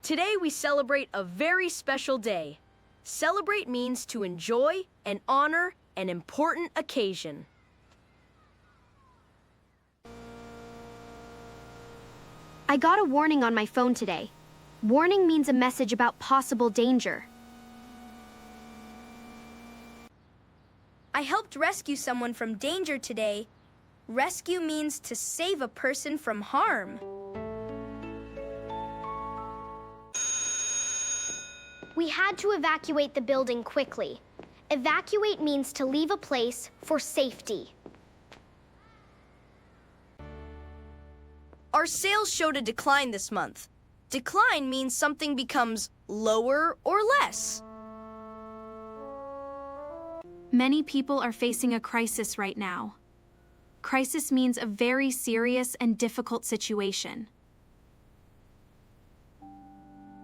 Today we celebrate a very special day. Celebrate means to enjoy and honor an important occasion. I got a warning on my phone today. Warning means a message about possible danger. I helped rescue someone from danger today. Rescue means to save a person from harm. We had to evacuate the building quickly. Evacuate means to leave a place for safety. Our sales showed a decline this month. Decline means something becomes lower or less. Many people are facing a crisis right now. Crisis means a very serious and difficult situation.